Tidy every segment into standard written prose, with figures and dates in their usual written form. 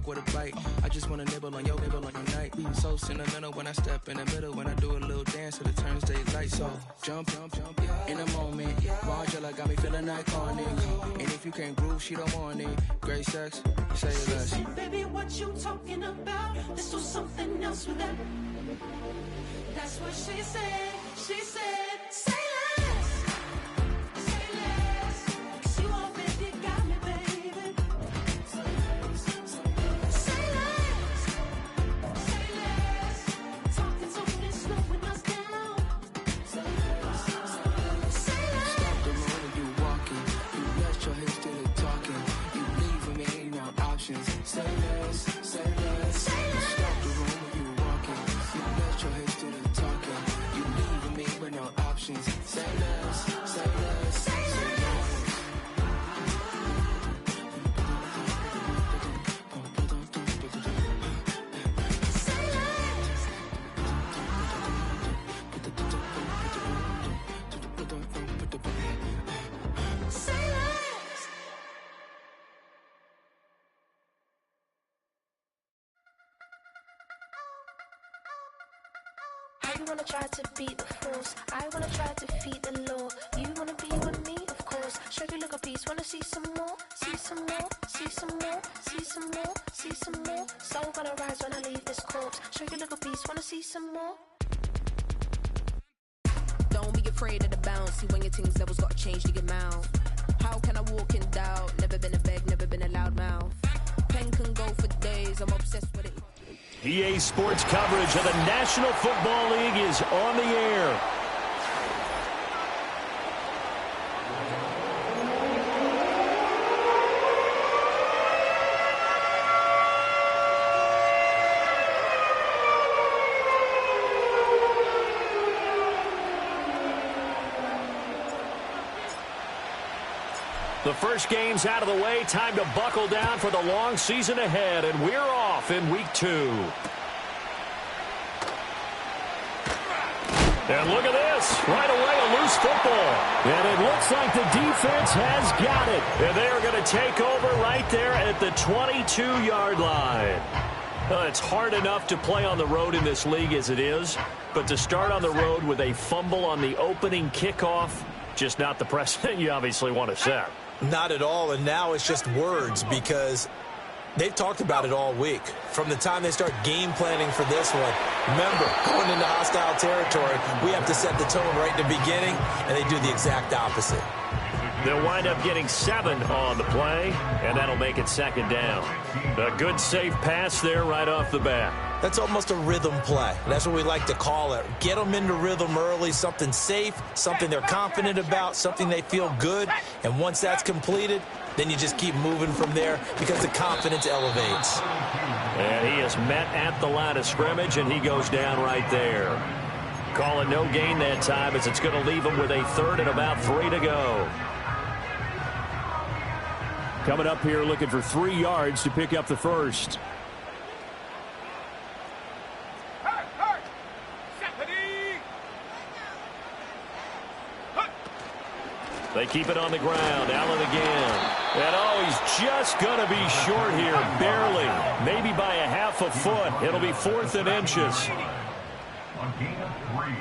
with a bite. I just wanna nibble on your night. So sentimental when I step in the middle. When I do a little dance till it turns daylight. So jump, in a moment. Angela got me feeling iconic. And if you can't groove, she don't want it. Great sex, say less. Baby, what you talking about? This was something else with that. That's what she said. She said, say less. Say less. 'Cause you already got me, baby. Say less. Say less. Talking so good, slowing us down. Say less. Say less. Stop the road when you walking. You rest your hips till they talking. You leaving me no options. Say less. Say less. Say less. Stop the road when you walking. You rest your hips till they talking. You leaving me with no options. Say less. Say less. Say less. Say less. You wanna try to beat the force, I wanna try to defeat the law. You wanna be with me, of course. Show you look a piece, wanna see some more, see some more, see some more, see some more, see some more. Soul gonna rise when I leave this corpse. Show you look a piece, wanna see some more. Don't be afraid of the bounce. See when your things levels got changed to your mouth. How can I walk in doubt? Never been a beg, never been a loud mouth. Pen can go for days, I'm obsessed with it. EA Sports coverage of the National Football League is on the air. The first game's out of the way. Time to buckle down for the long season ahead, and we're off in week 2. And look at this. Right away, a loose football. And it looks like the defense has got it. And they are going to take over right there at the 22-yard line. It's hard enough to play on the road in this league as it is, but to start on the road with a fumble on the opening kickoff, just not the precedent you obviously want to set. Not at all, and now it's just words because they've talked about it all week. From the time they start game planning for this one, remember, going into hostile territory, we have to set the tone right in the beginning, and they do the exact opposite. They'll wind up getting 7 on the play, and that'll make it second down. A good, safe pass there right off the bat. That's almost a rhythm play. That's what we like to call it. Get them into rhythm early, something safe, something they're confident about, something they feel good. And once that's completed, then you just keep moving from there because the confidence elevates. And he is met at the line of scrimmage, and he goes down right there. Call it no gain that time as it's going to leave him with a third and about 3 to go. Coming up here looking for 3 yards to pick up the first. They keep it on the ground. Allen again. And oh, he's just going to be short here. Barely. Maybe by a half a foot. It'll be 4th and inches. A gain of 3.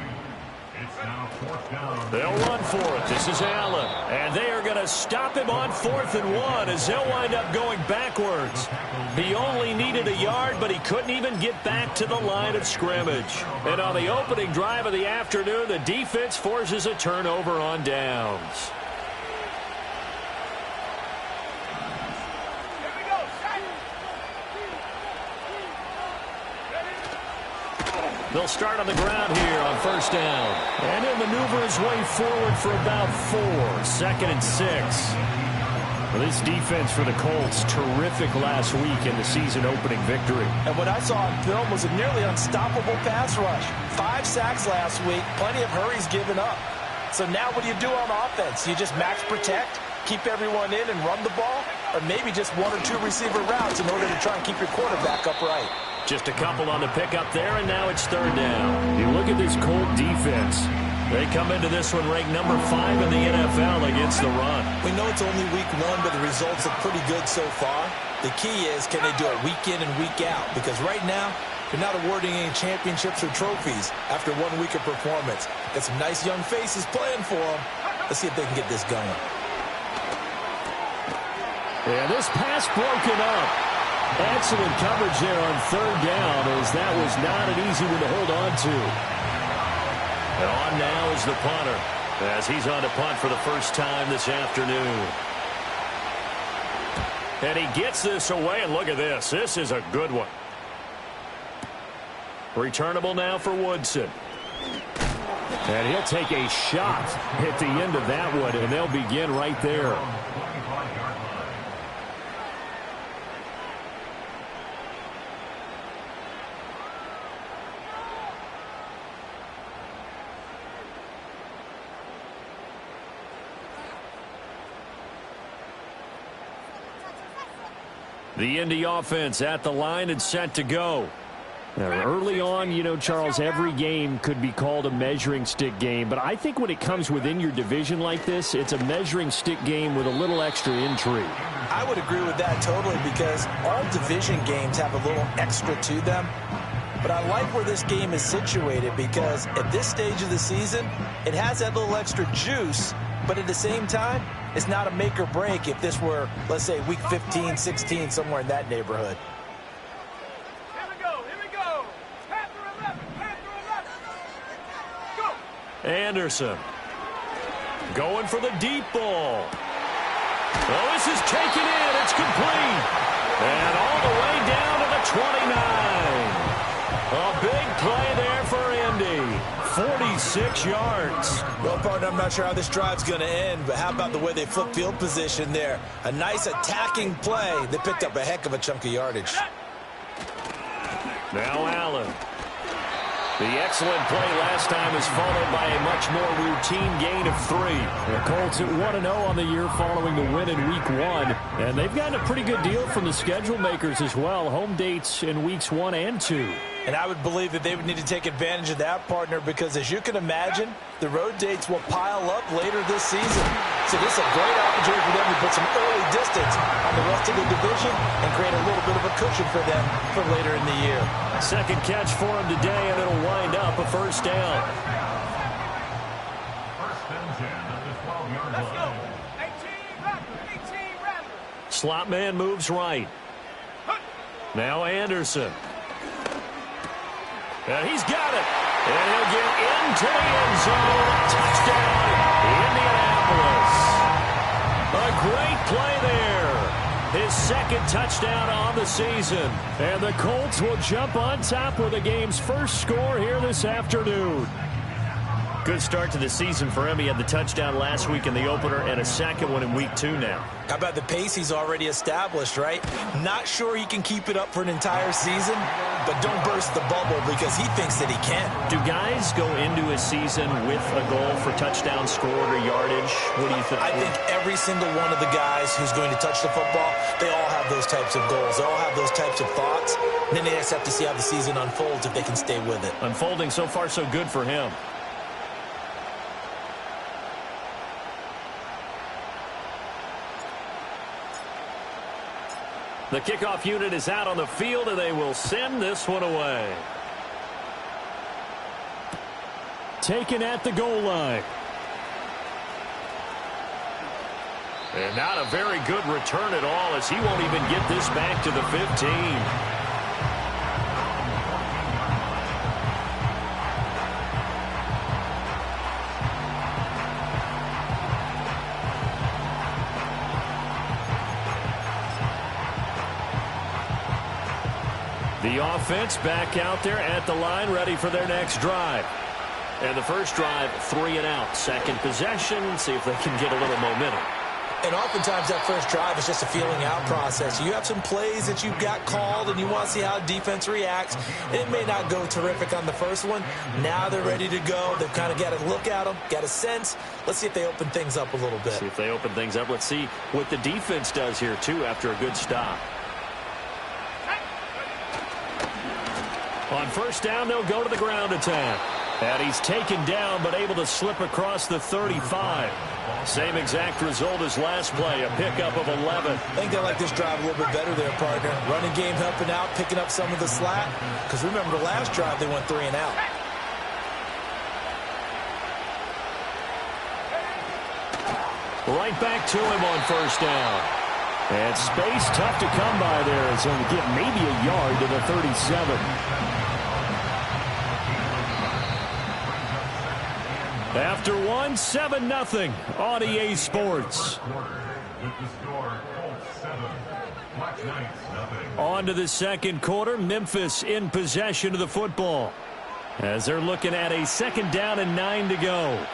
It's now 4th down. They'll run for it. This is Allen. And they are going to stop him on 4th and 1 as they'll wind up going backwards. He only needed a yard, but he couldn't even get back to the line of scrimmage. And on the opening drive of the afternoon, the defense forces a turnover on downs. They'll start on the ground here on 1st down. And he'll maneuver his way forward for about 4. 2nd and 6. Well, this defense for the Colts, terrific last week in the season-opening victory. And what I saw on film was a nearly unstoppable pass rush. 5 sacks last week, plenty of hurries given up. So now what do you do on offense? You just max protect, keep everyone in and run the ball? Or maybe just 1 or 2 receiver routes in order to try and keep your quarterback upright? Just a couple on the pickup there, and now it's 3rd down. You look at this Colt defense. They come into this one ranked number 5 in the NFL against the run. We know it's only week 1, but the results look pretty good so far. The key is, can they do it week in and week out? Because right now, they're not awarding any championships or trophies after 1 week of performance. Got some nice young faces playing for them. Let's see if they can get this going. Yeah, this pass broken up. Excellent coverage there on 3rd down, as that was not an easy one to hold on to. And on now is the punter, as he's on to punt for the first time this afternoon. And he gets this away, and look at this. This is a good one. Returnable now for Woodson. And he'll take a shot at the end of that one, and they'll begin right there. The Indy offense at the line and set to go. Now, early on, you know, Charles, every game could be called a measuring stick game. But I think when it comes within your division like this, it's a measuring stick game with a little extra intrigue. I would agree with that totally, because all division games have a little extra to them. But I like where this game is situated, because at this stage of the season, it has that little extra juice. But at the same time, it's not a make or break if this were, let's say, week 15, 16, somewhere in that neighborhood. Here we go. Panther 11. Go. Anderson going for the deep ball. Oh, this is taken in. It's complete. And all the way down to the 29. A big play there for Indy. 46 yards. Well, partner, I'm not sure how this drive's going to end, but how about the way they flip field position there? A nice attacking play. They picked up a heck of a chunk of yardage. Now Allen. The excellent play last time is followed by a much more routine gain of 3. The Colts at 1-0 on the year following the win in Week 1. And they've gotten a pretty good deal from the schedule makers as well. Home dates in Weeks 1 and 2. And I would believe that they would need to take advantage of that, partner, because as you can imagine, the road dates will pile up later this season. So this is a great opportunity for them to put some early distance on the rest of the division and create a little bit of a cushion for them for later in the year. Second catch for him today, and it'll wind up a first down. First and 10 at the 12-yard line. Let's go. 18 Raptor. Slot man moves right. Now Anderson. And he's got it. And he'll get into the end zone. Touchdown, Indianapolis. A great play there. His second touchdown on the season. And the Colts will jump on top with the game's first score here this afternoon. Good start to the season for him. He had the touchdown last week in the opener and a second one in Week 2 now. How about the pace he's already established, right? Not sure he can keep it up for an entire season, but don't burst the bubble because he thinks that he can. Do guys go into a season with a goal for touchdown scored or yardage? What do you think? I think every single one of the guys who's going to touch the football, they all have those types of goals. They all have those types of thoughts. And then they just have to see how the season unfolds if they can stay with it. Unfolding so far so good for him. The kickoff unit is out on the field, and they will send this one away. Taken at the goal line. And not a very good return at all, as he won't even get this back to the 15. The offense back out there at the line, ready for their next drive. And the first drive, 3 and out. Second possession, see if they can get a little momentum. And oftentimes that first drive is just a feeling out process. You have some plays that you've got called and you want to see how defense reacts. It may not go terrific on the first one. Now they're ready to go. They've kind of got to look at them, got a sense. Let's see if they open things up a little bit. See if they open things up. Let's see what the defense does here, too, after a good stop. On first down, they'll go to the ground attack. And he's taken down but able to slip across the 35. Same exact result as last play, a pickup of 11. I think they like this drive a little bit better there, partner. Running game helping out, picking up some of the slack. Because remember the last drive, they went 3 and out. Right back to him on first down. And space tough to come by there. It's going to get maybe a yard to the 37. After 7-0 on EA Sports. On to the second quarter. Memphis in possession of the football as they're looking at a 2nd down and 9 to go.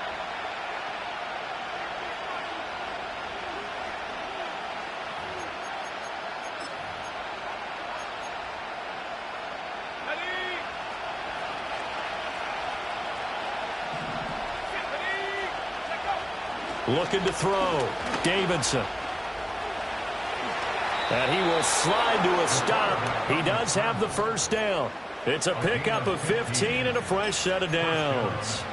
Looking to throw. Davidson. And he will slide to a stop. He does have the first down. It's a pickup of 15 and a fresh set of downs.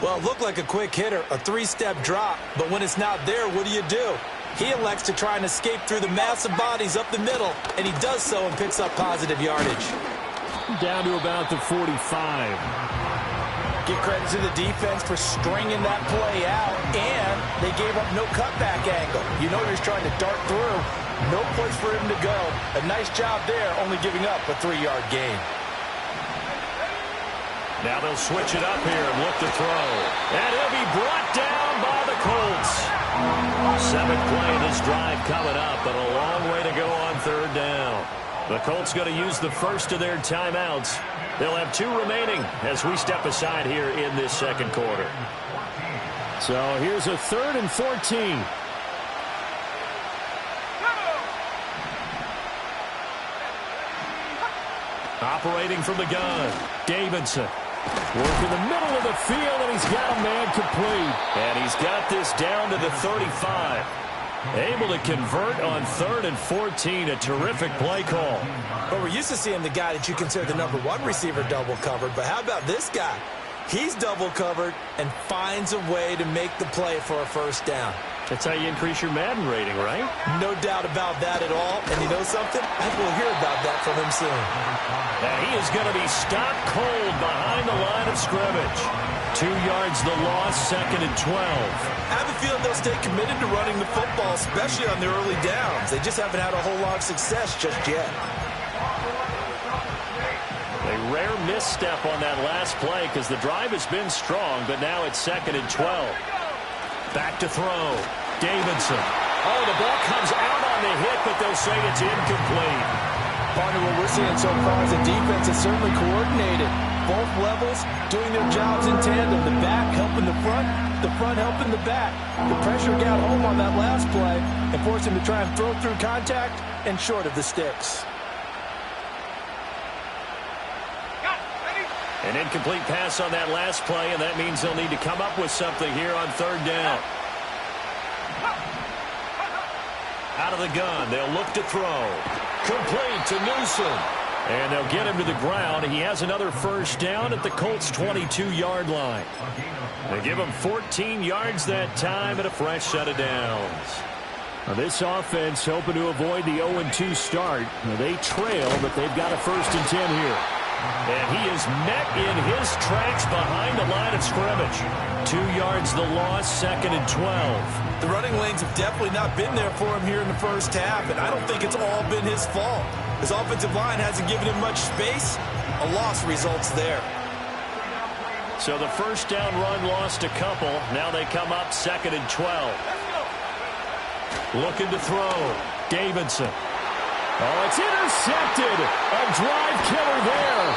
Well, it looked like a quick hitter, a 3-step drop. But when it's not there, what do? He elects to try and escape through the massive bodies up the middle. And he does so and picks up positive yardage. Down to about the 45. Give credit to the defense for stringing that play out, and they gave up no cutback angle. You know he was trying to dart through. No place for him to go. A nice job there, only giving up a 3-yard gain. Now they'll switch it up here and look to throw. And he'll be brought down by the Colts. 7th play of this drive coming up, but a long way to go on 3rd down. The Colts going to use the first of their timeouts. They'll have 2 remaining as we step aside here in this second quarter. So here's a 3rd and 14. Operating from the gun, Davidson. Working the middle of the field, and he's got a man complete. And he's got this down to the 35. Able to convert on 3rd and 14. A terrific play call. But we're used to seeing the guy that you consider the number 1 receiver double covered. But how about this guy? He's double covered and finds a way to make the play for a first down. That's how you increase your Madden rating, right? No doubt about that at all. And you know something? I think we'll hear about that from him soon. And he is going to be stopped cold behind the line of scrimmage. 2 yards the loss, 2nd and 12. I have a feeling they'll stay committed to running the football, especially on their early downs. They just haven't had a whole lot of success just yet. A rare misstep on that last play because the drive has been strong, but now it's 2nd and 12. Back to throw. Davidson. Oh, the ball comes out on the hit, but they'll say it's incomplete. Partner, what we're seeing so far is the defense is certainly coordinated. Both levels doing their jobs in tandem. The back helping the front helping the back. The pressure got home on that last play and forced him to try and throw through contact and short of the sticks. An incomplete pass on that last play, and that means they'll need to come up with something here on 3rd down. Out of the gun, they'll look to throw. Complete to Newsom. And they'll get him to the ground. He has another first down at the Colts' 22-yard line. They give him 14 yards that time and a fresh set of downs. Now this offense hoping to avoid the 0-2 start. Now they trail, but they've got a 1st and 10 here. And he is met in his tracks behind the line of scrimmage. 2 yards the loss, 2nd and 12. The running lanes have definitely not been there for him here in the first half, and I don't think it's all been his fault. His offensive line hasn't given him much space. A loss results there. So the first down run lost a couple. Now they come up 2nd and 12. Looking to throw. Davidson. Oh, it's intercepted. A drive killer there.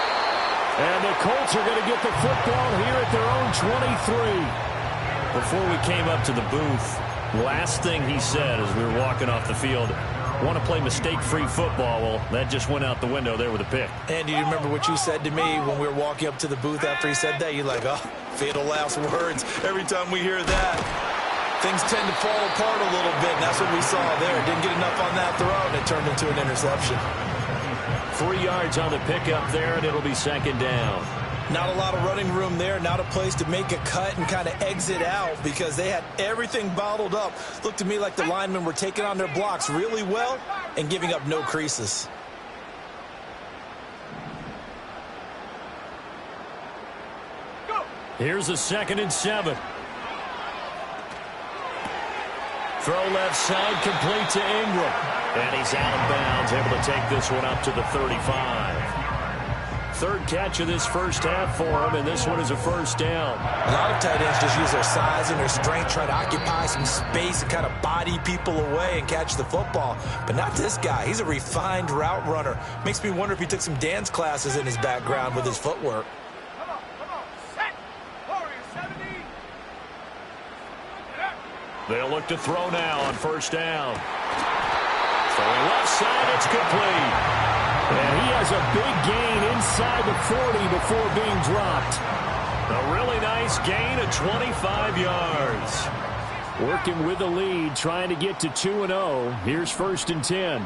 And the Colts are going to get the football here at their own 23. Before we came up to the booth, last thing he said as we were walking off the field, want to play mistake-free football. Well, that just went out the window there with a pick. And do you remember what you said to me when we were walking up to the booth after he said that? You're like, oh, fatal last words. Every time we hear that, things tend to fall apart a little bit, and that's what we saw there. Didn't get enough on that throw, and it turned into an interception. 3 yards on the pickup there, and it'll be 2nd down. Not a lot of running room there, not a place to make a cut and kind of exit out because they had everything bottled up. Looked to me like the linemen were taking on their blocks really well and giving up no creases. Here's a 2nd and 7. Throw left side, complete to Ingram. And he's out of bounds, able to take this one up to the 35. 3rd catch of this first half for him, and this one is a first down. A lot of tight ends just use their size and their strength, try to occupy some space and kind of body people away and catch the football. But not this guy. He's a refined route runner. Makes me wonder if he took some dance classes in his background with his footwork. They'll look to throw now on first down. Throwing left side, it's complete. And he has a big gain inside the 40 before being dropped. A really nice gain of 25 yards. Working with the lead, trying to get to 2-0. Here's 1st and 10.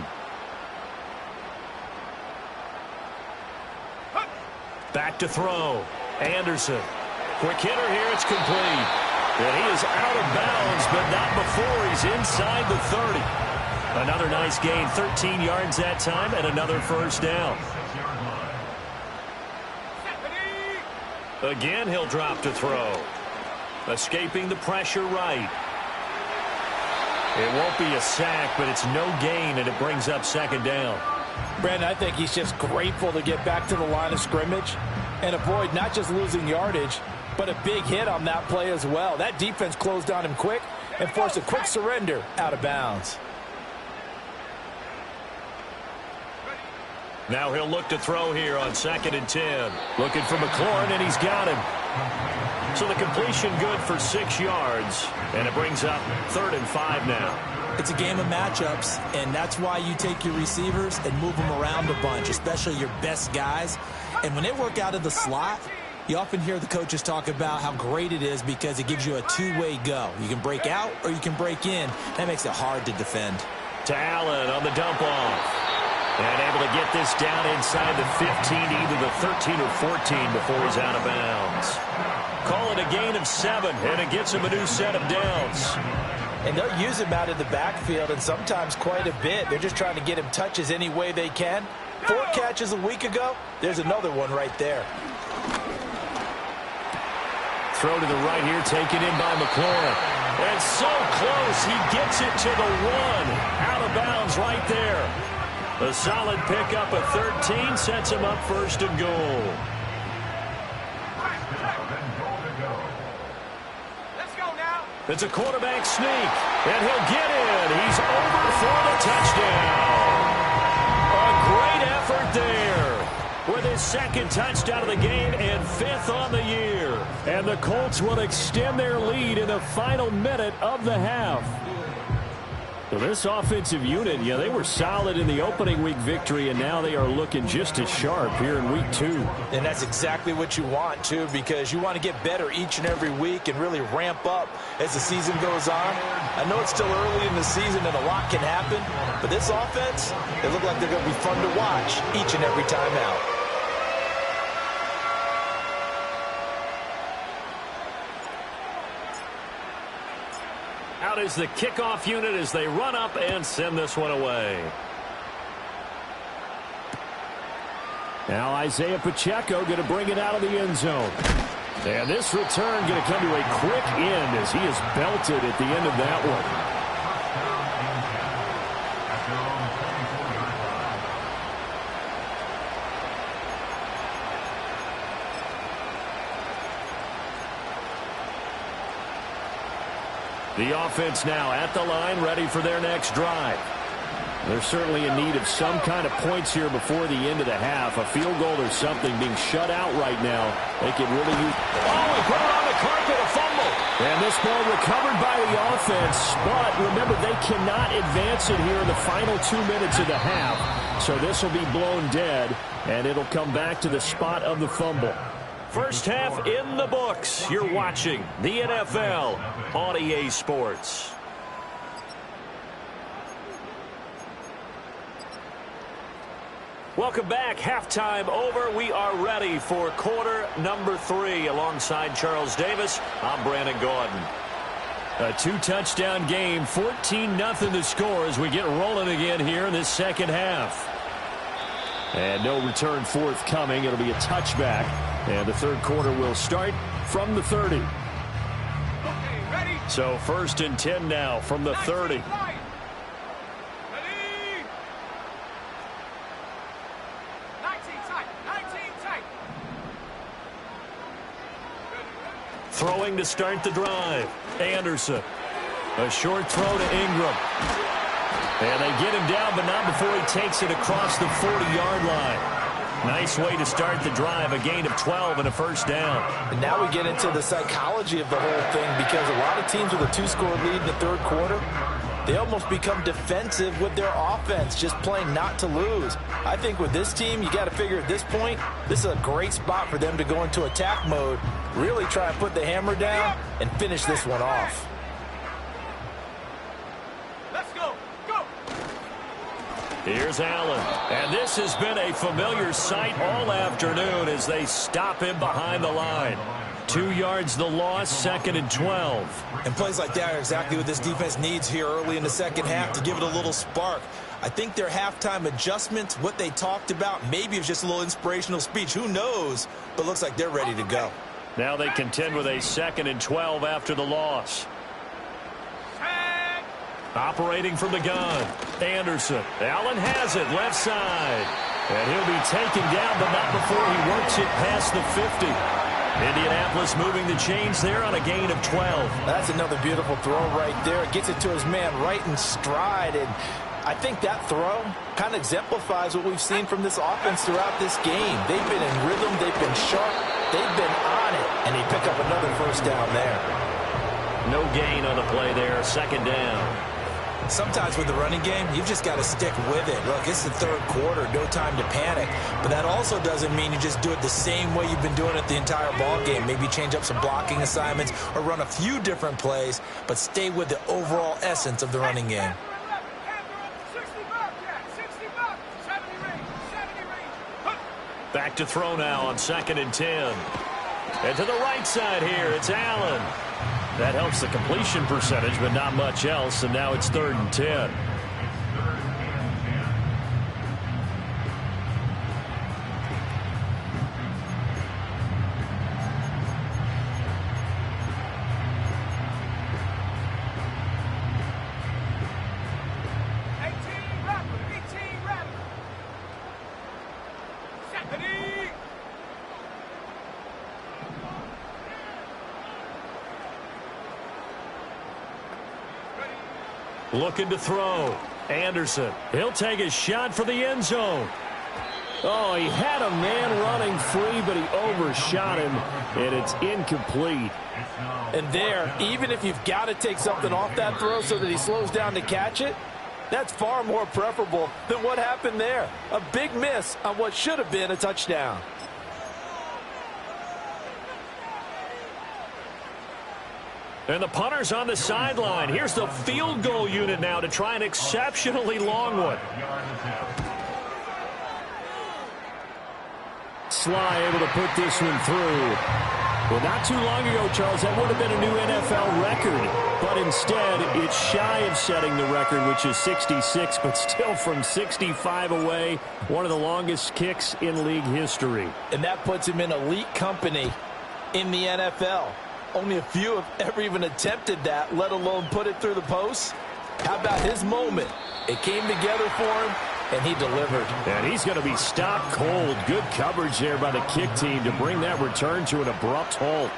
Back to throw. Anderson. Quick hitter here, it's complete. And he is out of bounds, but not before he's inside the 30. Another nice gain, 13 yards that time, and another first down. Again, he'll drop to throw. Escaping the pressure right. It won't be a sack, but it's no gain, and it brings up 2nd down. Brandon, I think he's just grateful to get back to the line of scrimmage and avoid not just losing yardage, but a big hit on that play as well. That defense closed on him quick and forced a quick surrender out of bounds. Now he'll look to throw here on 2nd and 10. Looking for McLaurin, and he's got him. So the completion good for 6 yards, and it brings up 3rd and 5 now. It's a game of matchups, and that's why you take your receivers and move them around a bunch, especially your best guys. And when they work out of the slot, you often hear the coaches talk about how great it is because it gives you a two-way go. You can break out or you can break in. That makes it hard to defend. To Allen on the dump off. And able to get this down inside the 15 to either the 13 or 14 before he's out of bounds. Call it a gain of 7, and it gets him a new set of downs. And they'll use him out of the backfield, and sometimes quite a bit. They're just trying to get him touches any way they can. 4 catches a week ago, there's another one right there. Throw to the right here, taken in by McLaurin. And so close, he gets it to the 1. Out of bounds right there. A solid pickup of 13 sets him up 1st and goal. Let's go now. It's a quarterback sneak, and he'll get in. He's over for the touchdown. A great effort there with his 2nd touchdown of the game and 5th on the year. And the Colts will extend their lead in the final minute of the half. So this offensive unit, yeah, they were solid in the opening week victory, and now they are looking just as sharp here in week 2. And that's exactly what you want, too, because you want to get better each and every week and really ramp up as the season goes on. I know it's still early in the season and a lot can happen, but this offense, they look like they're going to be fun to watch each and every time out. Out is the kickoff unit as they run up and send this one away. Now Isaiah Pacheco going to bring it out of the end zone. And this return going to come to a quick end as he is belted at the end of that one. The offense now at the line, ready for their next drive. They're certainly in need of some kind of points here before the end of the half. A field goal or something being shut out right now. They could really use... Oh, he put it on the carpet, a fumble. And this ball recovered by the offense. But remember, they cannot advance it here in the final 2 minutes of the half. So this will be blown dead, and it'll come back to the spot of the fumble. First half in the books. You're watching the NFL on EA Sports. Welcome back. Halftime over. We are ready for quarter number 3. Alongside Charles Davis, I'm Brandon Gordon. A 2-touchdown game, 14-0 the score as we get rolling again here in this second half. And no return forthcoming. It'll be a touchback. And the third quarter will start from the 30. Okay, ready? So 1st and 10 now from the 30. Throwing to start the drive. Anderson. A short throw to Ingram. And they get him down, but not before he takes it across the 40-yard line. Nice way to start the drive. A gain of 12 and a first down. And now we get into the psychology of the whole thing, because a lot of teams with a 2-score lead in the third quarter, they almost become defensive with their offense, just playing not to lose. I think with this team, you got to figure at this point, this is a great spot for them to go into attack mode, really try and put the hammer down and finish this one off. Let's go. Go. Here's Allen. And this has been a familiar sight all afternoon as they stop him behind the line. 2 yards the loss, 2nd and 12. And plays like that are exactly what this defense needs here early in the second half to give it a little spark. I think their halftime adjustments, what they talked about, maybe it's just a little inspirational speech. Who knows? But looks like they're ready to go. Now they contend with a 2nd and 12 after the loss. Operating from the gun. Anderson. Allen has it, left side. And he'll be taken down, but not before he works it past the 50. Indianapolis moving the chains there on a gain of 12. That's another beautiful throw right there. It gets it to his man right in stride. And I think that throw kind of exemplifies what we've seen from this offense throughout this game. They've been in rhythm. They've been sharp. They've been on it. And he picked up another first down there. No gain on the play there. 2nd down. Sometimes with the running game, you've just got to stick with it. Look, it's the third quarter, no time to panic. But that also doesn't mean you just do it the same way you've been doing it the entire ball game. Maybe change up some blocking assignments or run a few different plays, but stay with the overall essence of the running game. Back to throw now on 2nd and 10. And to the right side here, it's Allen. That helps the completion percentage, but not much else, and now it's 3rd and 10. Looking to throw. Anderson. He'll take a shot for the end zone. Oh, he had a man running free, but he overshot him, and it's incomplete. And there, even if you've got to take something off that throw so that he slows down to catch it, that's far more preferable than what happened there. A big miss on what should have been a touchdown. And the punter's on the sideline. Here's the field goal unit now to try an exceptionally long one. Sly able to put this one through. Well, not too long ago, Charles, that would have been a new NFL record. But instead, it's shy of setting the record, which is 66, but still from 65 away, one of the longest kicks in league history. And that puts him in elite company in the NFL. Only a few have ever even attempted that, let alone put it through the post. How about his moment? It came together for him, and he delivered. And he's going to be stopped cold. Good coverage there by the kick team to bring that return to an abrupt halt.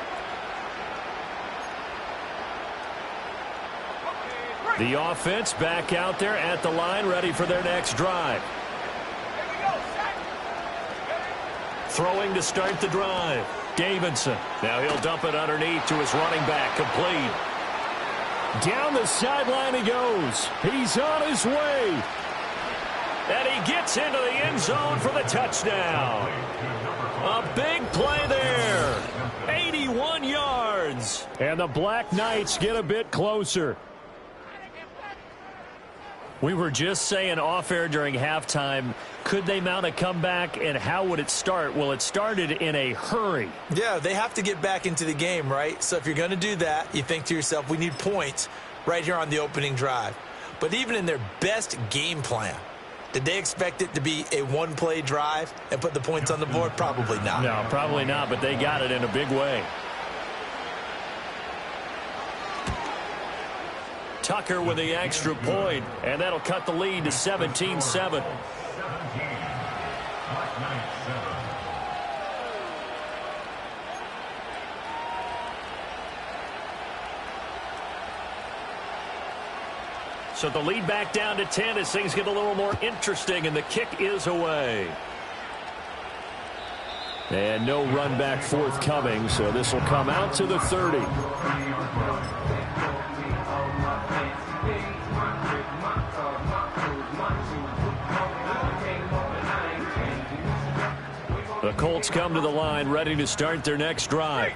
The offense back out there at the line, ready for their next drive. Throwing to start the drive. Davidson. Now he'll dump it underneath to his running back. Complete. Down the sideline he goes. He's on his way. And he gets into the end zone for the touchdown. A big play there. 81 yards. And the Black Knights get a bit closer. We were just saying off-air during halftime, could they mount a comeback, and how would it start? Well, it started in a hurry. Yeah, they have to get back into the game, right? So if you're going to do that, you think to yourself, we need points right here on the opening drive. But even in their best game plan, did they expect it to be a one-play drive and put the points on the board? Probably not. No, probably not, but they got it in a big way. Tucker with the extra point, and that'll cut the lead to 17-7. So the lead back down to 10 as things get a little more interesting, and the kick is away. And no run back forthcoming, so this will come out to the 30. The Colts come to the line ready to start their next drive.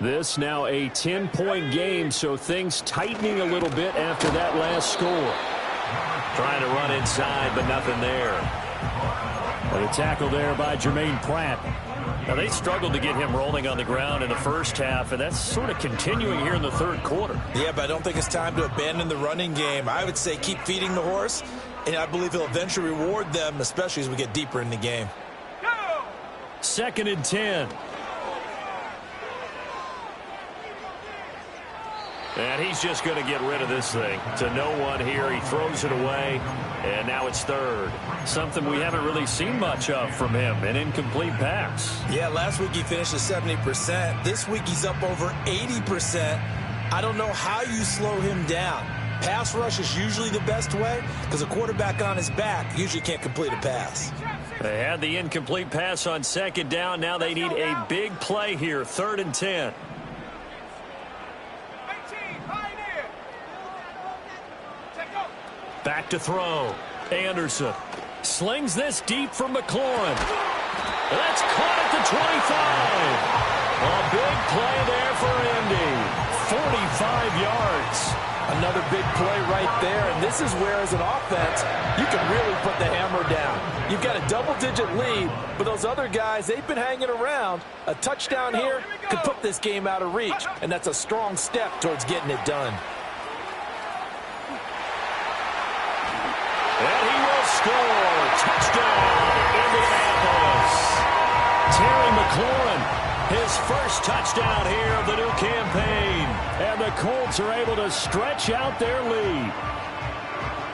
This now a 10-point game, so things tightening a little bit after that last score. Trying to run inside, but nothing there. But a tackle there by Jermaine Pratt. Now, they struggled to get him rolling on the ground in the first half, and that's sort of continuing here in the third quarter. Yeah, but I don't think it's time to abandon the running game. I would say keep feeding the horse, and I believe he'll eventually reward them, especially as we get deeper in the game. 2nd and 10. And he's just going to get rid of this thing to no one here. He throws it away, and now it's third. Something we haven't really seen much of from him, an incomplete pass. Yeah, last week he finished at 70%. This week he's up over 80%. I don't know how you slow him down. Pass rush is usually the best way because a quarterback on his back usually can't complete a pass. They had the incomplete pass on 2nd down. Now they need a big play here, 3rd and 10. Back to throw. Anderson slings this deep from McLaurin. That's caught at the 25. A big play there for Indy. 45 yards. Another big play right there, and this is where, as an offense, you can really put the hammer down. You've got a double-digit lead, but those other guys, they've been hanging around. A touchdown here could put this game out of reach, and that's a strong step towards getting it done. And he will score. Touchdown, Indianapolis. Terry McLaurin, his first touchdown here of the new campaign. And the Colts are able to stretch out their lead.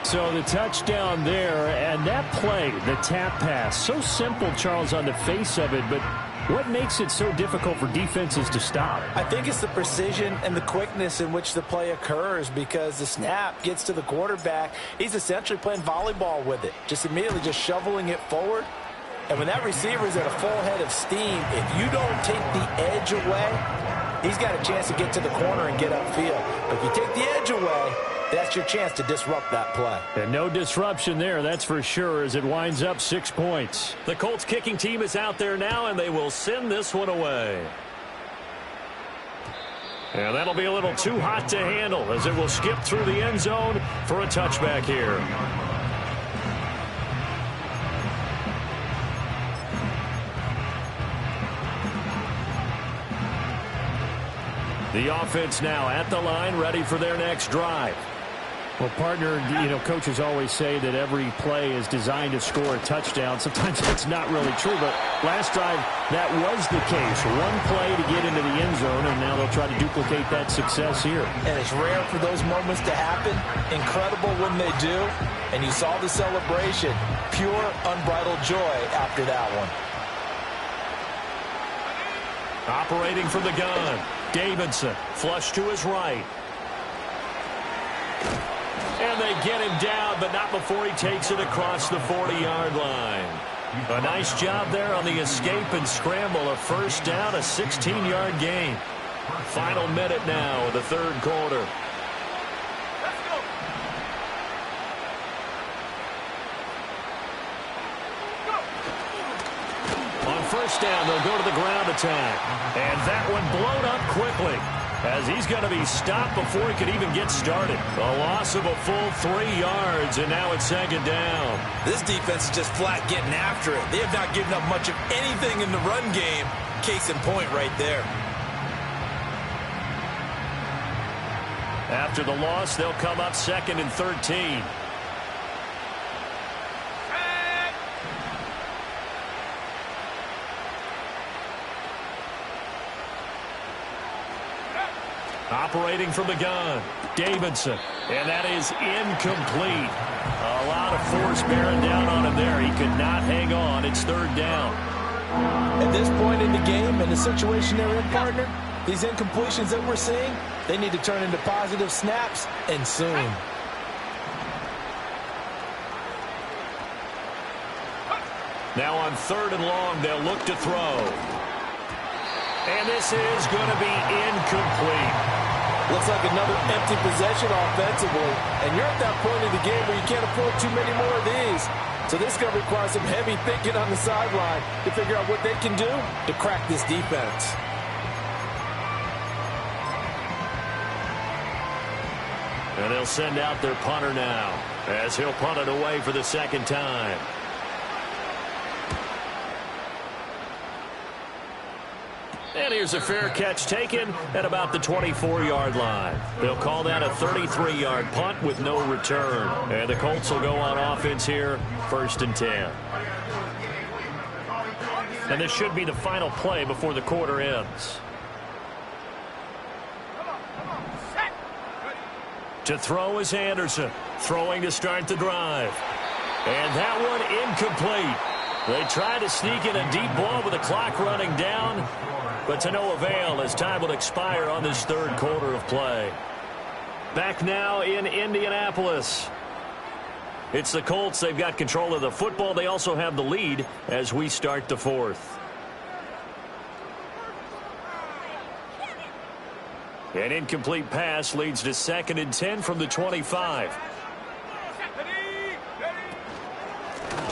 So the touchdown there, and that play, the tap pass, so simple, Charles, on the face of it, but what makes it so difficult for defenses to stop? I think it's the precision and the quickness in which the play occurs because the snap gets to the quarterback. He's essentially playing volleyball with it, just immediately just shoveling it forward. And when that receiver is at a full head of steam, if you don't take the edge away, he's got a chance to get to the corner and get upfield. But if you take the edge away, that's your chance to disrupt that play. And no disruption there, that's for sure, as it winds up 6 points. The Colts kicking team is out there now, and they will send this one away. And that'll be a little too hot to handle as it will skip through the end zone for a touchback here. The offense now at the line, ready for their next drive. Well, partner, coaches always say that every play is designed to score a touchdown. Sometimes that's not really true, but last drive, that was the case. One play to get into the end zone, and now they'll try to duplicate that success here. And it's rare for those moments to happen. Incredible when they do. And you saw the celebration. Pure, unbridled joy after that one. Operating from the gun, Davidson, flush to his right. And they get him down, but not before he takes it across the 40-yard line. A nice job there on the escape and scramble. A first down, a 16-yard gain. Final minute now of the third quarter. On first down, they'll go to the ground attack. And that one blown up quickly. as he's going to be stopped before he could even get started. A loss of a full 3 yards, and now it's second down. This defense is just flat getting after it. They have not given up much of anything in the run game. Case in point right there. After the loss, they'll come up 2nd and 13. Operating from the gun, Davidson, and that is incomplete. A lot of force bearing down on him there. He could not hang on. It's 3rd down. At this point in the game and the situation they're in, partner, these incompletions that we're seeing, they need to turn into positive snaps, and soon. Now on 3rd and long, they'll look to throw. And this is going to be incomplete. Looks like another empty possession offensively. And you're at that point in the game where you can't afford too many more of these. So this is going to require some heavy thinking on the sideline to figure out what they can do to crack this defense. And they'll send out their punter now as he'll punt it away for the 2nd time. And here's a fair catch taken at about the 24-yard line. They'll call that a 33-yard punt with no return. And the Colts will go on offense here, 1st and 10. And this should be the final play before the quarter ends. To throw is Anderson. Throwing to start the drive. And that one incomplete. They try to sneak in a deep ball with the clock running down, but to no avail as time will expire on this 3rd quarter of play. Back now in Indianapolis. It's the Colts. They've got control of the football. They also have the lead as we start the 4th. An incomplete pass leads to 2nd and 10 from the 25.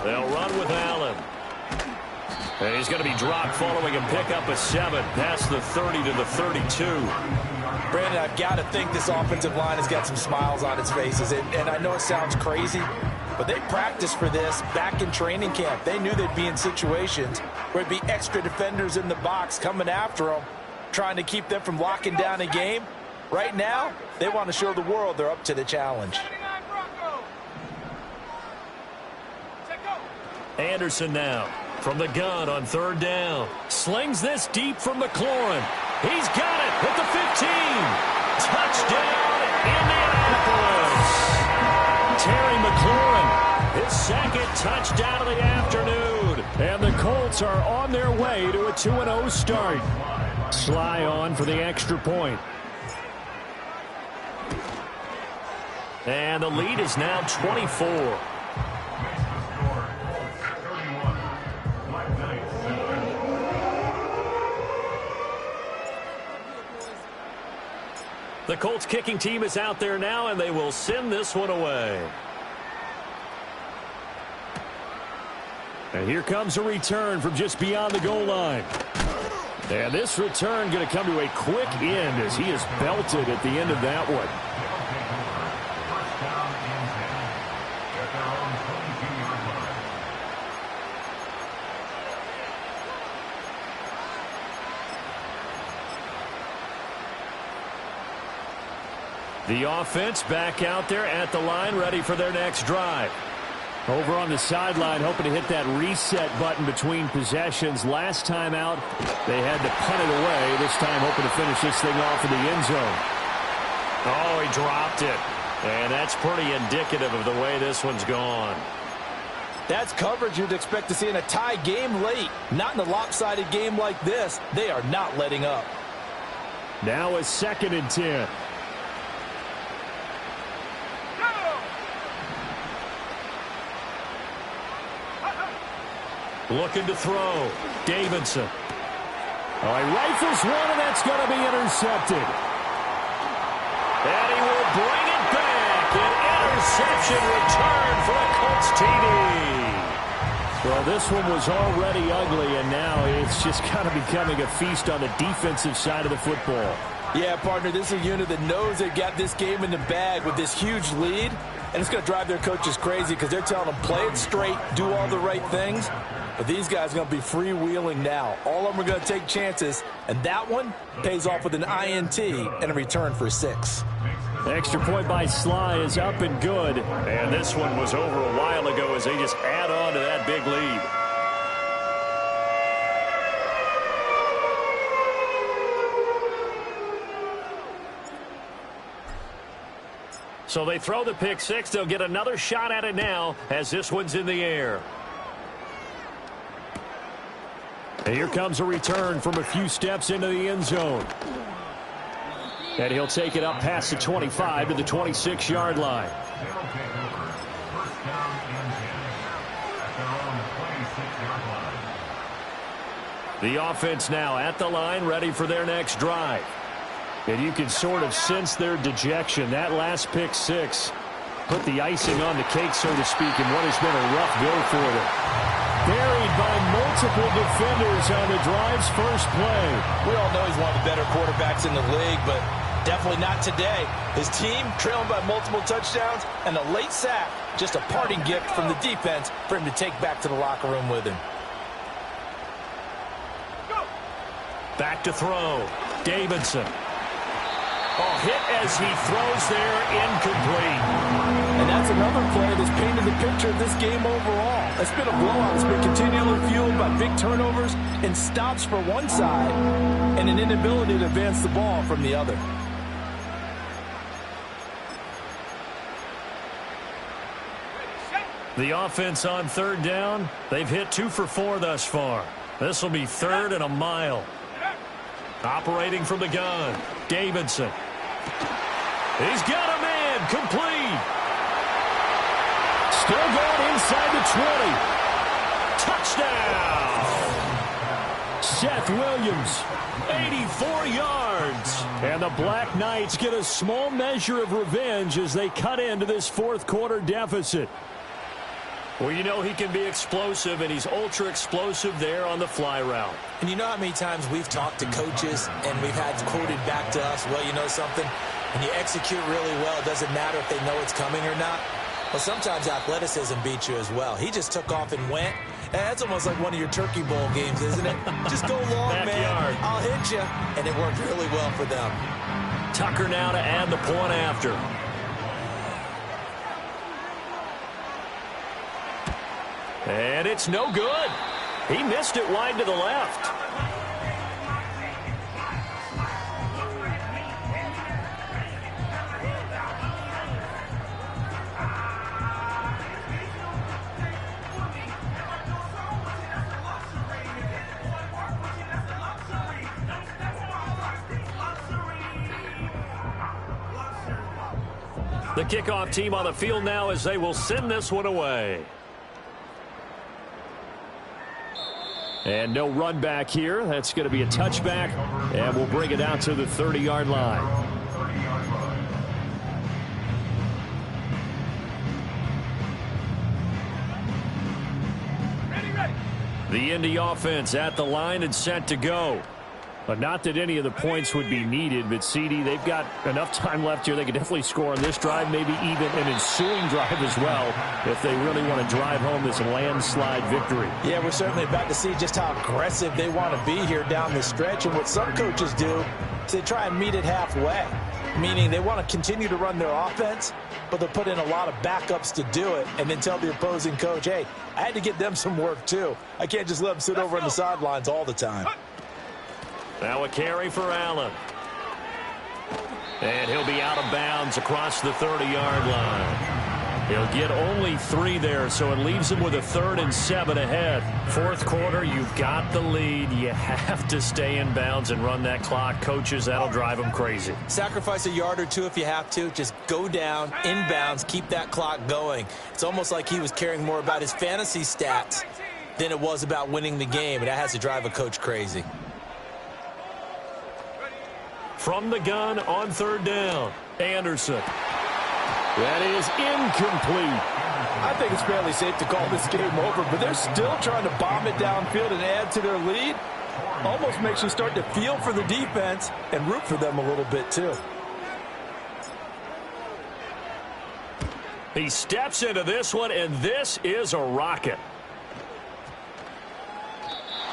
They'll run with Allen. And he's going to be dropped following a pickup of 7 past the 30 to the 32. Brandon, I've got to think this offensive line has got some smiles on its faces. And I know it sounds crazy, but they practiced for this back in training camp. They knew they'd be in situations where it'd be extra defenders in the box coming after them, trying to keep them from locking down a game. Right now, they want to show the world they're up to the challenge. Anderson now from the gun on 3rd down. Slings this deep from McLaurin. He's got it at the 15. Touchdown, Indianapolis. Terry McLaurin, his 2nd touchdown of the afternoon. And the Colts are on their way to a 2-0 start. Sly on for the extra point. And the lead is now 24. The Colts kicking team is out there now, and they will send this one away. And here comes a return from just beyond the goal line. And this return going to come to a quick end as he is belted at the end of that one. The offense back out there at the line, ready for their next drive. Over on the sideline, hoping to hit that reset button between possessions. Last time out, they had to punt it away. This time, hoping to finish this thing off in the end zone. Oh, he dropped it. And that's pretty indicative of the way this one's gone. That's coverage you'd expect to see in a tie game late. Not in a lopsided game like this. They are not letting up. Now a 2nd and 10. Looking to throw. Davidson. Oh, he rifles one, and that's going to be intercepted. And he will bring it back. An interception return for a Colts TD. Well, this one was already ugly, and now it's just kind of becoming a feast on the defensive side of the football. Yeah, partner, this is a unit that knows they've got this game in the bag with this huge lead, and it's going to drive their coaches crazy because they're telling them, play it straight, do all the right things. But these guys are going to be freewheeling now. All of them are going to take chances, and that one pays off with an INT and a return for 6. Extra point by Sly is up and good. And this one was over a while ago as they just add on to that big lead. So they throw the pick six. They'll get another shot at it now as this one's in the air. And here comes a return from a few steps into the end zone. And he'll take it up past the 25 to the 26-yard line. The offense now at the line, ready for their next drive. And you can sort of sense their dejection. That last pick six put the icing on the cake, so to speak, in what has been a rough go for them. Buried by multiple defenders on the drive's first play. We all know he's one of the better quarterbacks in the league, but definitely not today. His team trailing by multiple touchdowns and a late sack, just a parting gift from the defense for him to take back to the locker room with him. Back to throw. Davidson. Oh, hit as he throws there, incomplete. And that's another play that's painted the picture of this game overall. It's been a blowout. It's been continually fueled by big turnovers and stops for one side and an inability to advance the ball from the other. The offense on third down, they've hit 2 for 4 thus far. This will be third and a mile. Operating from the gun, Davidson. He's got a man, complete. Still going inside the 20. Touchdown! Seth Williams, 84 yards. And the Black Knights get a small measure of revenge as they cut into this fourth quarter deficit. Well, you know he can be explosive, and he's ultra-explosive there on the fly route. And you know how many times we've talked to coaches and we've had quoted back to us, well, you know something? When you execute really well, it doesn't matter if they know it's coming or not. Well, sometimes athleticism beats you as well. He just took off and went. And that's almost like one of your Turkey Bowl games, isn't it? Just go long, man. I'll hit you. And it worked really well for them. Tucker now to add the point after. And it's no good. He missed it wide to the left. The kickoff team on the field now as they will send this one away. And no run back here. That's going to be a touchback. And we'll bring it out to the 30-yard line. The Indy offense at the line and set to go. But not that any of the points would be needed, but CD, they've got enough time left here. They could definitely score on this drive, maybe even an ensuing drive as well, if they really want to drive home this landslide victory. Yeah, we're certainly about to see just how aggressive they want to be here down the stretch. And what some coaches do is they try and meet it halfway, meaning they want to continue to run their offense, but they'll put in a lot of backups to do it and then tell the opposing coach, hey, I had to get them some work too. I can't just let them sit over on the sidelines all the time. Now a carry for Allen. And he'll be out of bounds across the 30-yard line. He'll get only 3 there, so it leaves him with a 3rd and 7 ahead. Fourth quarter, you've got the lead. You have to stay in bounds and run that clock. Coaches, that'll drive them crazy. Sacrifice a yard or two if you have to. Just go down, inbounds, keep that clock going. It's almost like he was caring more about his fantasy stats than it was about winning the game, and that has to drive a coach crazy. From the gun on 3rd down, Anderson. That is incomplete. I think it's fairly safe to call this game over, but they're still trying to bomb it downfield and add to their lead. Almost makes you start to feel for the defense and root for them a little bit too. He steps into this one, and this is a rocket.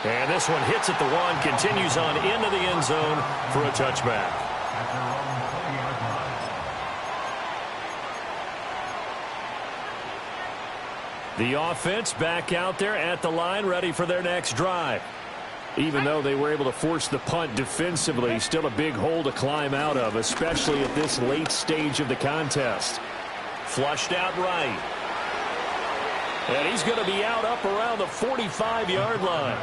And this one hits at the one, continues on into the end zone for a touchback. The offense back out there at the line, ready for their next drive. Even though they were able to force the punt defensively, still a big hole to climb out of, especially at this late stage of the contest. Flushed out right. And he's going to be out up around the 45-yard line.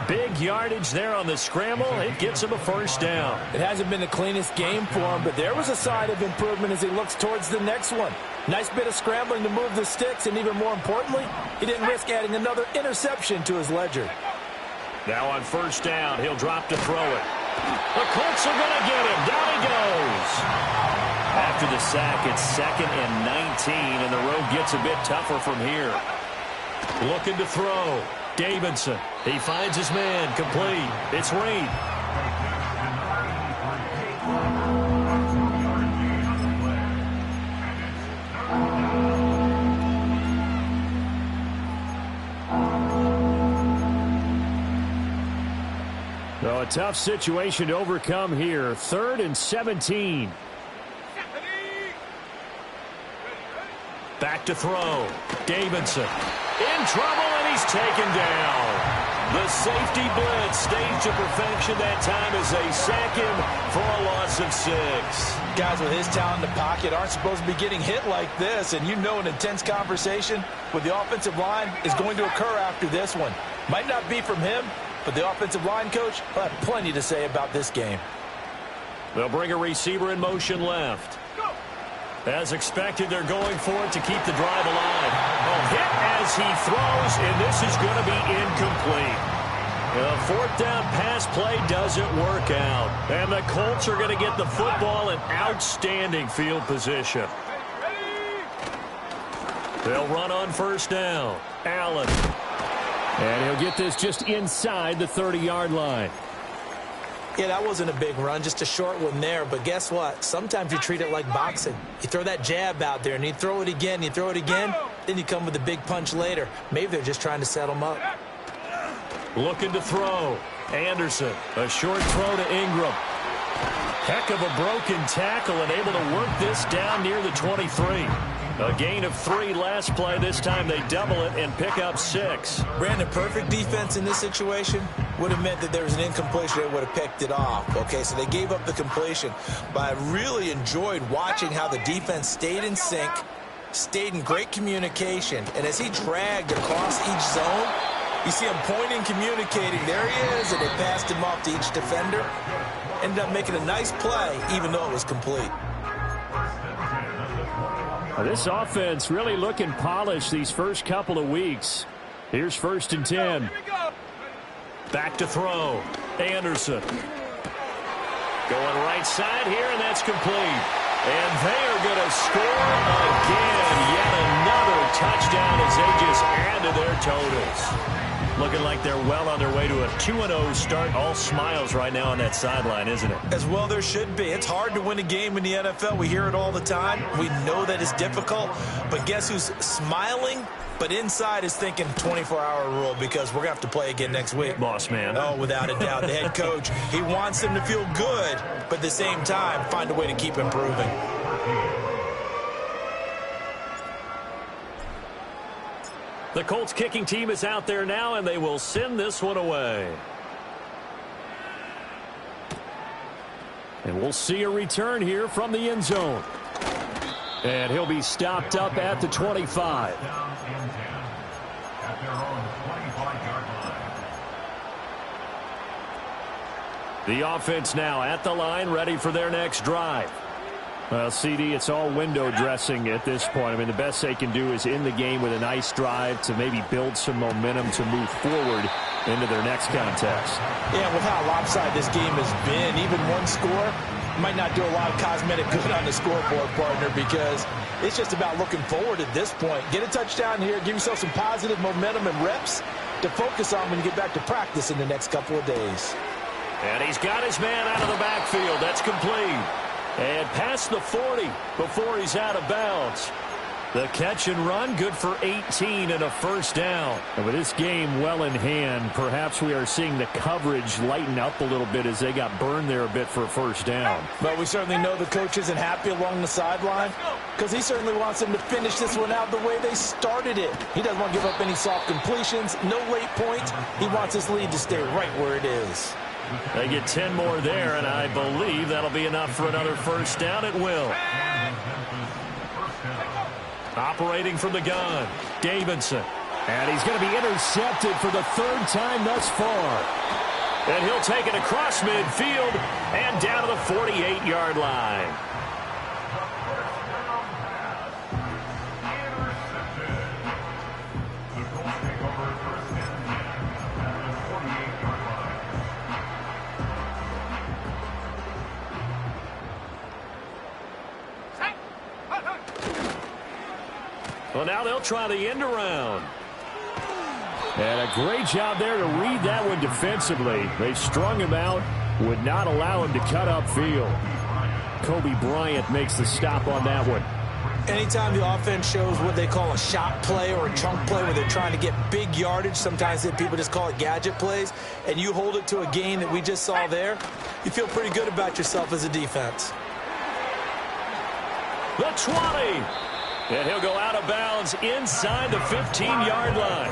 Big yardage there on the scramble. It gets him a first down. It hasn't been the cleanest game for him, but there was a sign of improvement as he looks towards the next one. Nice bit of scrambling to move the sticks, and even more importantly, he didn't risk adding another interception to his ledger. Now on first down, he'll drop to throw it. The Colts are going to get him. Down he goes. After the sack, it's 2nd and 19, and the road gets a bit tougher from here. Looking to throw. Davidson. He finds his man. Complete. It's Reed. So a tough situation to overcome here. 3rd and 17. Back to throw. Davidson in trouble, and he's taken down. The safety blitz staged to perfection that time as they sack him for a loss of 6. Guys with his talent in the pocket aren't supposed to be getting hit like this, and you know an intense conversation with the offensive line is going to occur after this one. Might not be from him, but the offensive line coach will have plenty to say about this game. They'll bring a receiver in motion left. As expected, they're going for it to keep the drive alive. A hit as he throws, and this is going to be incomplete. The 4th down pass play doesn't work out. And the Colts are going to get the football in outstanding field position. They'll run on first down. Allen. And he'll get this just inside the 30-yard line. Yeah, that wasn't a big run, just a short one there. But guess what? Sometimes you treat it like boxing. You throw that jab out there, and you throw it again, then you come with a big punch later. Maybe they're just trying to set him up. Looking to throw. Anderson, a short throw to Ingram. Heck of a broken tackle and able to work this down near the 23. A gain of 3 last play. This time they double it and pick up 6. Brandon, perfect defense in this situation would have meant that there was an incompletion. They would have picked it off. Okay, so they gave up the completion. But I really enjoyed watching how the defense stayed in sync, stayed in great communication. And as he dragged across each zone, you see him pointing, communicating. There he is, and they passed him off to each defender. Ended up making a nice play, even though it was complete. This offense really looking polished these first couple of weeks. Here's 1st and 10. Back to throw. Anderson. Going right side here, and that's complete. And they are going to score again. Yet another touchdown as they just add to their totals. Looking like they're well on their way to a 2-0 start. All smiles right now on that sideline, isn't it? As well there should be. It's hard to win a game in the NFL. We hear it all the time. We know that it's difficult. But guess who's smiling? But inside is thinking 24-hour rule because we're going to have to play again next week. Boss man. Oh, without a doubt. The head coach, he wants them to feel good, but at the same time, find a way to keep improving. The Colts kicking team is out there now, and they will send this one away. And we'll see a return here from the end zone. And he'll be stopped up at the 25. The offense now at the line, ready for their next drive. Well, CD, it's all window dressing at this point. I mean, the best they can do is in the game with a nice drive to maybe build some momentum to move forward into their next contest. Yeah, with how lopsided this game has been, even one score might not do a lot of cosmetic good on the scoreboard, partner, because it's just about looking forward at this point. Get a touchdown here, give yourself some positive momentum and reps to focus on when you get back to practice in the next couple of days. And he's got his man out of the backfield. That's complete. And past the 40 before he's out of bounds. The catch and run, good for 18 and a first down. And with this game well in hand, perhaps we are seeing the coverage lighten up a little bit as they got burned there a bit for a first down. But we certainly know the coach isn't happy along the sideline because he certainly wants them to finish this one out the way they started it. He doesn't want to give up any soft completions, no late points. He wants his lead to stay right where it is. They get 10 more there, and I believe that'll be enough for another first down. It will. Operating from the gun, Davidson. And he's going to be intercepted for the third time thus far. And he'll take it across midfield and down to the 48-yard line. Well, now they'll try the end around. And a great job there to read that one defensively. They strung him out, would not allow him to cut upfield. Kobe Bryant makes the stop on that one. Anytime the offense shows what they call a shot play or a chunk play where they're trying to get big yardage, sometimes people just call it gadget plays, and you hold it to a gain that we just saw there, you feel pretty good about yourself as a defense. The 20. And he'll go out of bounds inside the 15-yard line.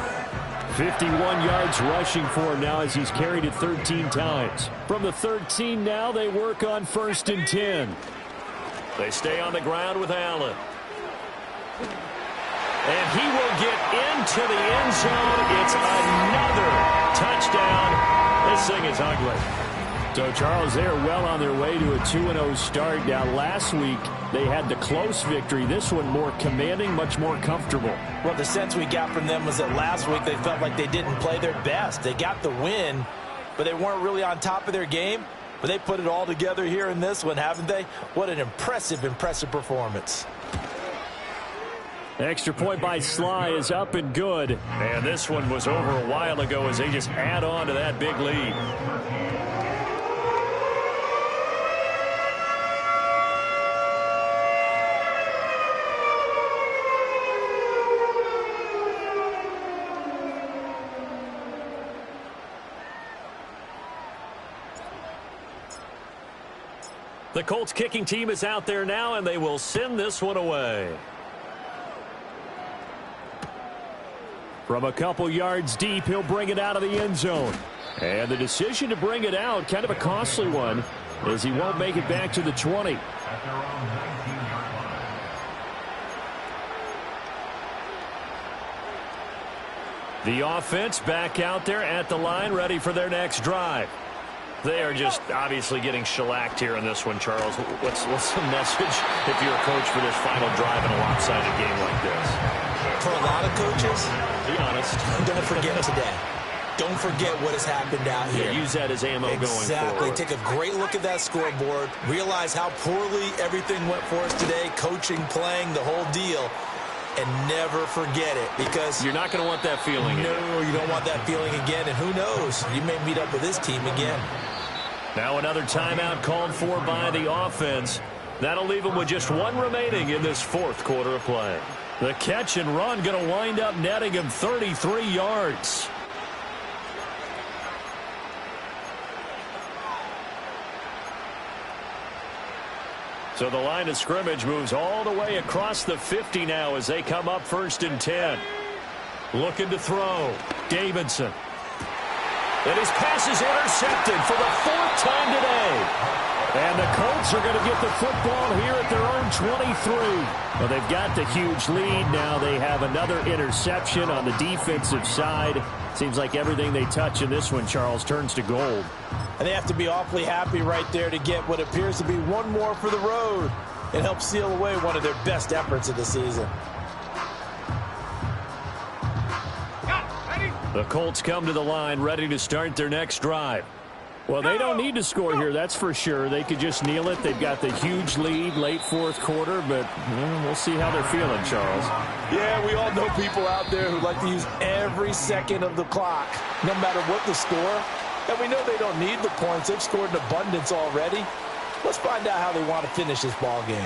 51 yards rushing for him now as he's carried it 13 times. From the 13 now, they work on 1st and 10. They stay on the ground with Allen. And he will get into the end zone. It's another touchdown. This thing is ugly. So, Charles, they're well on their way to a 2-0 start. Now, last week, they had the close victory. This one more commanding, much more comfortable. Well, the sense we got from them was that last week they felt like they didn't play their best. They got the win, but they weren't really on top of their game. But they put it all together here in this one, haven't they? What an impressive, impressive performance. Extra point by Sly is up and good. And this one was over a while ago as they just add on to that big lead. The Colts kicking team is out there now, and they will send this one away. From a couple yards deep, he'll bring it out of the end zone. And the decision to bring it out, kind of a costly one, as he won't make it back to the 20. The offense back out there at the line, ready for their next drive. They are just obviously getting shellacked here in this one, Charles. What's the message if you're a coach for this final drive in a lopsided game like this? For a lot of coaches, be honest, don't forget today. Don't forget what has happened out here. Yeah, use that as ammo going forward. Exactly. Take a great look at that scoreboard. Realize how poorly everything went for us today. Coaching, playing, the whole deal. And never forget it, because you're not going to want that feeling again. No, you don't want that feeling again. And who knows? You may meet up with this team again. Now another timeout called for by the offense. That'll leave them with just one remaining in this fourth quarter of play. The catch and run going to wind up netting him 33 yards. So the line of scrimmage moves all the way across the 50 now as they come up 1st and 10. Looking to throw. Davidson. And his pass is intercepted for the 4th time today. And the Colts are going to get the football here at their own 23. Well, they've got the huge lead. Now they have another interception on the defensive side. Seems like everything they touch in this one, Charles, turns to gold. And they have to be awfully happy right there to get what appears to be one more for the road and help seal away one of their best efforts of the season. The Colts come to the line ready to start their next drive. Well, they don't need to score here, that's for sure. They could just kneel it. They've got the huge lead late fourth quarter, but we'll see how they're feeling, Charles. Yeah, we all know people out there who like to use every second of the clock, no matter what the score. And we know they don't need the points. They've scored in abundance already. Let's find out how they want to finish this ball game.